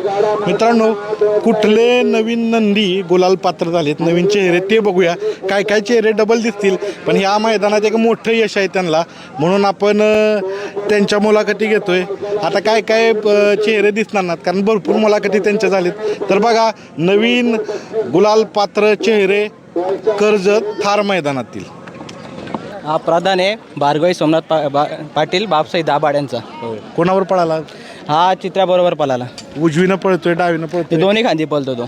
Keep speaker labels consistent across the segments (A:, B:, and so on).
A: मित्रांनो, कुठले नवीन नंदी गुलाल पात्र झालेत, नवीन चेहरे ते बघूया. काय काय चेहरे डबल दिसतील, पण ह्या मैदानात एक मोठं यश आहे त्यांना, म्हणून आपण त्यांच्या मुलाखती घेतोय. आता काय काय चेहरे दिसणार नाहीत, कारण भरपूर मुलाखती त्यांच्या झालीत. तर बघा, नवीन गुलाल पात्र चेहरे कर्जत थार मैदानातील.
B: हा प्रधान आहे भार्गवी सोमनाथ पाटील बापसाई दाभाड्यांचा.
A: कोणावर पळाला?
B: हा चित्राबरोबर पळाला.
A: उजवीनं पळतोय, डावीनं
B: ते
A: पळतोय,
B: दोन्ही खांदी पळतो तो.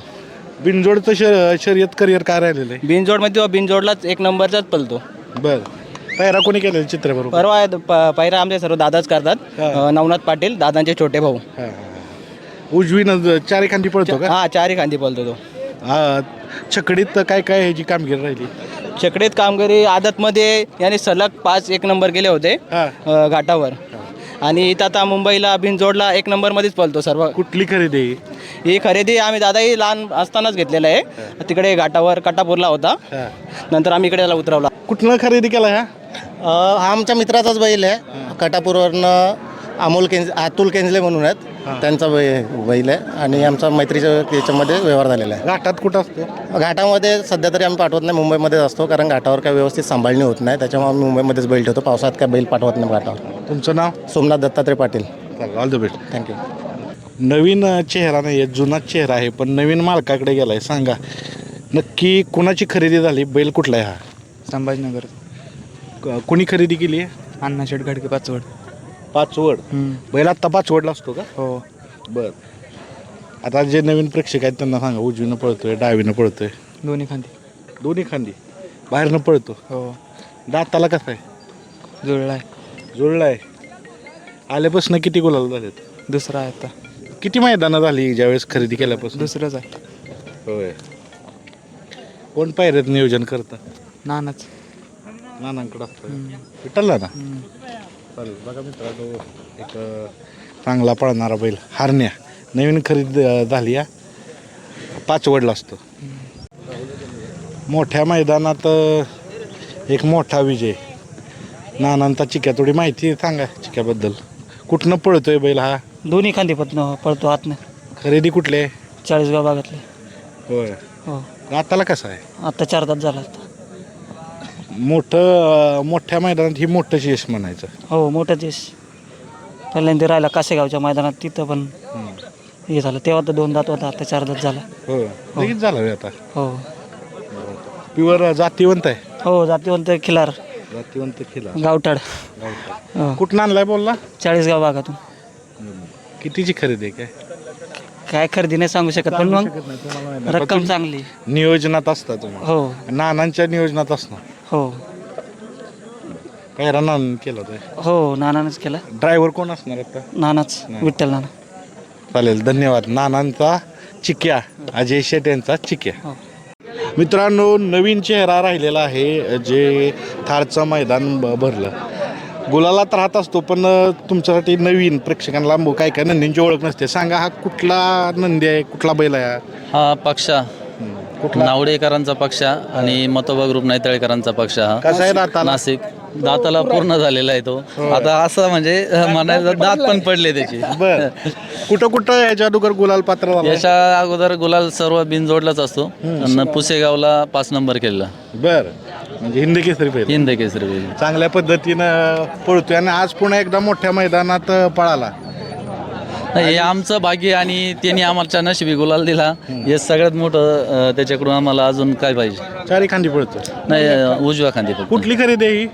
A: बिनजोडचं शर्यत करिअर काय राहिलेलं आहे?
B: बिनजोडमध्ये तो बिनजोडलाच एक नंबरचाच पळतो.
A: बरं, पैरा कोणी केलेलं चित्राबरोबर?
B: परवा पैरा आमचे सर्व दादाच करतात. नवनाथ पाटील दादांचे छोटे भाऊ.
A: उजवीनं चारी खांदी पळतो का?
B: हा चारही खांदी पळतो तो.
A: छकडीत काय काय ह्याची कामगिरी राहिली?
B: छकडीत कामगिरी आदतमध्ये याने सलग 5 एक नंबर गेले होते घाटावर. आणि इथं आता मुंबईला बिनजोडला 1 नंबरमध्येच पळतो सर्व.
A: कुठली खरेदी?
B: ही खरेदी आम्ही दादाही लहान असतानाच घेतलेलं आहे. तिकडे घाटावर कटापूरला होता, नंतर आम्ही इकडे त्याला उतरवला.
A: कुठनं खरेदी केला ह्या?
C: हा आमच्या मित्राचाच बैल आहे. कटापूरवरनं अतुल केंजले म्हणून आहेत, त्यांचा बैल आहे. आणि आमचा मैत्रीच्या याच्यामध्ये व्यवहार झालेला आहे.
A: घाटात कुठं असतो?
C: घाटामध्ये सध्या तरी आम्ही पाठवत नाही, मुंबईमध्येच असतो, कारण घाटावर काही व्यवस्थित सांभाळणी होत नाही. त्याच्यामुळे आम्ही मुंबईमध्येच बैल ठेवतो. पावसाळ्यात काय बैल पाठवत नाही घाटावर.
A: तुमचं नाव?
C: Somnath Dattatray Patil.
A: All the best.
C: Thank you.
A: नवीन चेहरा नाही आहे, जुनाच चेहरा आहे, पण नवीन मालकाकडे गेला आहे. सांगा नक्की कुणाची खरेदी झाली? बैल कुठला आहे हा?
D: संभाजीनगर.
A: कुणी खरेदी केली आहे?
D: अण्णा शेट गाडगे पाचवड.
A: पाचवड. बैल आत्ता पाचवडला असतो का?
D: हो.
A: बरं, आता जे नवीन प्रेक्षक आहेत त्यांना सांगा, उजवीनं पळतोय, डावीनं पळतोय?
D: दोन्ही खांदी.
A: दोन्ही खांदी. बाहेरनं पळतो.
D: हो.
A: दाताला कसं आहे?
D: जुळला आहे.
A: जुळला आहे. आल्यापासून किती गुलाल झालेत?
D: दुसरा आहे आता.
A: किती मैदानं झाली ज्यावेळेस खरेदी केल्यापासून?
D: दुसरंच आहे.
A: होय. कोण पायऱ्यात नियोजन करतं?
D: नानाच.
A: नानांकडं असतं. विठ्ठलला ना? चालेल. बघा मित्रांनो, एक चांगला पळणारा बैल हरण्या नवीन खरेदी झाली या, पाचवडला असतो. मोठ्या मैदानात एक मोठा विजय. नानांचा चिक्या, थोडी माहिती सांगा चिक्याबद्दल. कुठनं पळतोय बैल हा?
B: दोन्ही खांदी पळतो आतनं.
A: खरेदी कुठली आहे?
B: 40 भागातले.
A: होय.
B: हो.
A: दाताला कसं आहे?
B: आता 4 दात झाला.
A: मोठ्या मैदानात ही मोठं यश म्हणायचं.
B: हो, मोठं देश. पहिल्यांदा राहिला कासेगावच्या मैदानात, तिथं पण हे झालं. तेव्हा तर 2 दात होता, आता 4 दात झाला.
A: हो, लगेच झालं होय आता.
B: हो.
A: प्युअर जातीवंत आहे.
B: हो, जातीवंत खिलार.
A: जातीवंत खिला.
B: गावठाड.
A: कुठं आणलाय बोलला?
B: 40 भागातून.
A: कितीची खरेदी आहे?
B: काय खरेदी नाही सांगू शकत, पण मग रक्कम चांगली.
A: नियोजनात असता तुम्ही?
B: हो.
A: नानांच्या नियोजनात असणार.
B: हो.
A: काय नानानं केलं होतं?
B: हो, नानानंच केला.
A: ड्रायव्हर कोण असणार आता?
B: नानाच, विठ्ठल नाना.
A: चालेल, धन्यवाद. नानांचा चिक्या, अजय शेट यांचा चिक्या.
B: हो.
A: मित्रांनो, नवीन चेहरा राहिलेला आहे, जे थारचं मैदान भरलं. गुलालात राहत असतो, पण तुमच्यासाठी नवीन प्रेक्षकांना काय काय नंदींची ओळख नसते. सांगा, हा कुठला नंदी आहे, कुठला बैल आहे?
E: हा पक्षा नावडेकरांचा पक्षा आणि मतोबा ग्रुप नैतळेकरांचा पक्षा. हा
A: कसा आहे दाताला?
E: नाशिक. दाताला पूर्ण झालेला आहे तो आता. असं म्हणजे म्हणायचं दात पण पडले त्याची.
A: बर, कुठं कुठं याच्या अगोदर गुलाल पात्र झाला?
E: याच्या अगोदर गुलाल सर्व बिनजोडलाच असतो. आणि पुसेगावला 5 नंबर केलेला.
A: बर, म्हणजे हिंद केसरी बैल.
E: हिंद केसरी बैल.
A: चांगल्या पद्धतीनं पळतोय आणि आज पुन्हा एकदा मोठ्या मैदानात पळाला.
E: हे आमचं भाग्य आणि त्यांनी आम्हाला नशिबी गुलाल दिला. हे सगळ्यात मोठं. त्याच्याकडून आम्हाला अजून काय पाहिजे?
A: चारी खांदी पळतो.
E: नाही, उजव्या खांदी फक्त.
A: कुठली खरेदी आहे ही?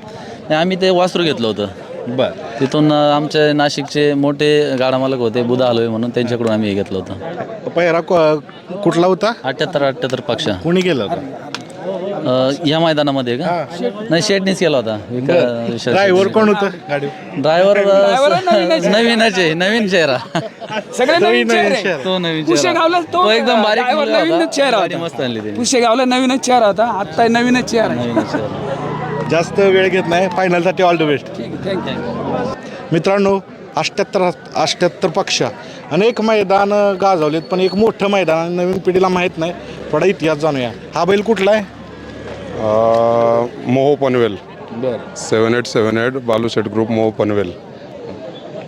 E: आम्ही ते वासरू घेतलं होतं.
A: बर.
E: तिथून आमचे नाशिकचे मोठे गाडा मालक होते बुधा आलोय म्हणून, त्यांच्याकडून आम्ही हे घेतलं होतं.
A: पहिरा कुठला होता?
E: 78 पक्षा.
A: कोणी केला होता?
E: या मैदानामध्ये का? नाही, शेटनीच केला होता.
A: ड्रायव्हर कोण होतं गाडी?
E: ड्रायव्हर नवीनच आहे, नवीन चेहरा.
F: सगळे नवीन चेहरे.
E: तो नवीन
F: पुशेगावला
E: तो एकदम बारीक
F: नवीनच चेहरा होता.
E: मस्त आणली ते.
F: पुशेगावला नवीनच चेहरा होता, आता नवीनच चेहरा आहे.
E: नवीन चेहरा.
A: जास्त वेळ घेत नाही, फायनलसाठी ऑल द बेस्ट.
F: ठीक आहे, थँक्यू.
A: मित्रांनो, 78 पक्ष अनेक मैदान गाजवलेत, पण एक मोठं मैदान नवीन पिढीला माहीत नाही. थोडा इतिहास जाणूया. हा बैल कुठला आहे?
G: मोहो पनवेल.
A: बर.
G: 7878 बालूशेठ ग्रुप मोहो पनवेल.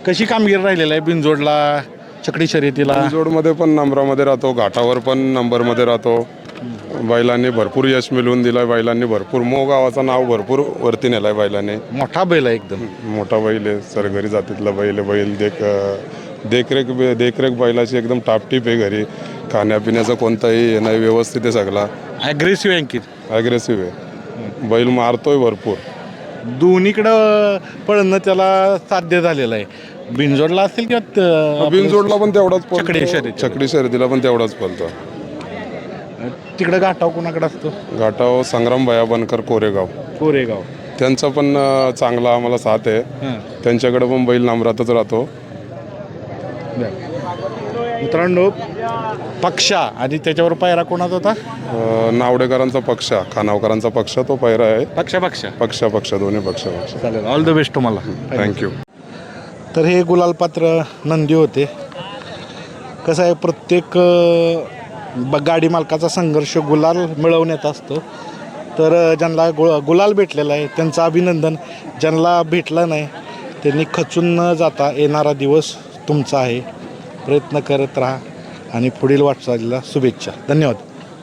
A: कशी कामगिरी राहिलेली आहे बिनजोडला? चकडी शर्यतीला?
G: जोडमध्ये पण नंबरामध्ये राहतो, घाटावर पण नंबरमध्ये राहतो. बैलांनी भरपूर यश मिळवून दिलं. बैलांनी भरपूर गावाचं नाव भरपूर वरती नेलं आहे बैलांनी.
A: मोठा बैल आहे एकदम.
G: मोठा बैल आहे, सरघरी जातीतला बैल आहे. बैल देखरेख बैलाची एकदम टापटीप आहे. घरी खाण्यापिण्याचं कोणताही हे नाही, व्यवस्थित आहे सगळा.
A: ॲग्रेसिव्ह अंकित.
G: ॲग्रेसिव्ह आहे, बैल मारतोय भरपूर.
A: दोन्हीकडं पळणं त्याला साध्य झालेलं आहे. बिनजोडला असेल किंवा
G: बिनजोडला पण तेवढाच पळतो.
A: चकडी शर्यत.
G: चकडी शर्यतीला पण तेवढाच पळतो.
A: तिकडं घाटाव कोणाकडे असतो?
G: घाटाव संग्राम भया बनकर कोरेगाव,
A: कोरेगाव.
G: त्यांचा पण चांगला आम्हाला साथ आहे. त्यांच्याकडे पण बैल नंबरातच राहतो.
A: मित्रांनो, पक्षा आणि त्याच्यावर पायरा कोणाचा होता?
G: नावडेकरांचा पक्ष, खानावकरांचा पक्ष तो पैरा आहे.
A: पक्षा
G: दोन्ही पक्ष.
A: चालेल. ऑल द बेस्ट तुम्हाला.
G: थँक्यू.
A: तर हे गुलालपात्र नंदी होते. कसं आहे, प्रत्येक गाडी मालकाचा संघर्ष गुलाल मिळवण्यात असतो. तर ज्यांना गुलाल भेटलेला आहे त्यांचं अभिनंदन. ज्यांना भेटलं नाही त्यांनी खचून न जाता येणारा दिवस तुमचा आहे. प्रयत्न करत राहा आणि पुढील वाटचालीला शुभेच्छा. धन्यवाद.